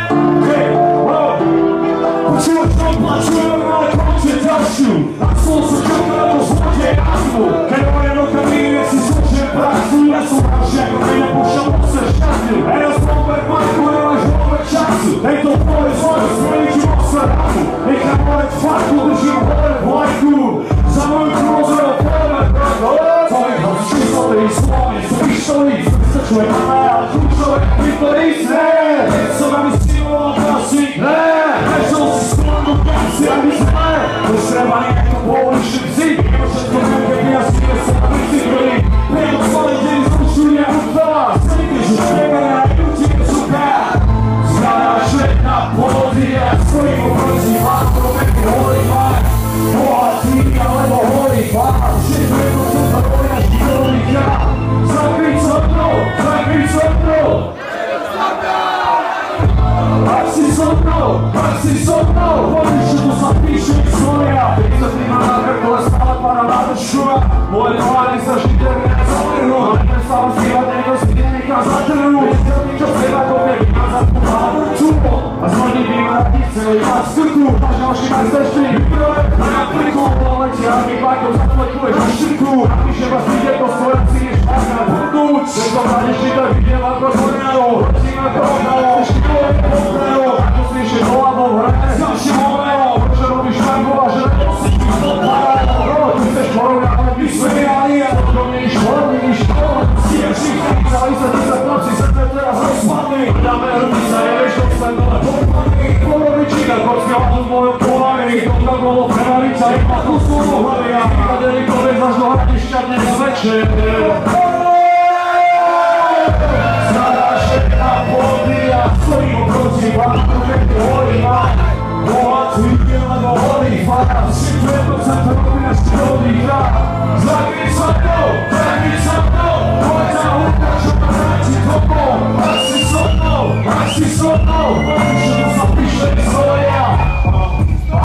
Hej, počúvaj, čo plačujem na konci ďalšiu. A som sa čakal do zlode azmu. Keď moje kamíne si zložím prácu, ja som ďalší, ako nej nepúšťam se šťastňu. Eros Bomber parkuje až vôbec času. Tejto pole zvoju zmeničím osledáku. Nechám moje farku, držím hore v lajku. Za moju krúzeru pomer, brako. Tvojich hostí sa tej slovy, sú pištolí, čuje a kľúčové vytvoríš, keď som vám stimuloval klasik, prečo si sklonu kasy, aby sme postrevali ako povolišný psík, nebo všetko veľké piasky, kde sa na bicykli, priamo celý deň zrušili a hudba, celý že špegane a ľudík suká, zhľadáš len na pôdy a stojím oproti vládom, pekne holý pár, bohatý alebo holý pár, všetko je to, čo sa boli až nikdovíka, zakryť sa mnou, ak si so mnou, povíš, že tu sa píše história. Keď sa tým na vrkole stále pána nádržuva, moje nohány sa žite mňa zavrhnú, a neprestávam spívať, niekto si nechá zatrhnú. Chcel mi čo seba kopie, vykázať tú hádrču, a zvodí vyvráti celý vás krku, až ďalší majsterští vykrove, a na pliku, poletia, a mi bajkom zatlekuješ na štrku, a píše vás ide to spojací, než máš na burdu, že to hľadeš ti tak videl ako zvorňanou, prosím ako ohnalo, štikové poprelo, ako slyšie hlavou hrané, s ďalším omelo, protože robíš tango a že nenosíš mi to paralo, ty chceš porovnať, ale vysvejaný, a potom nevíš hlavníš, stieš všichni, celý sa ti za chlapci, srdce teraz rozpadný, dáme hrubnica, nevieš, čo sa dole podpadný, polovičíka, kočka v mojom polavení, to bolo prevarica, iba tu sú v hlavy, a vypadeli poved až do hradišťa dnes večer. Zhľadáš na pôdy a stojím oproti vám.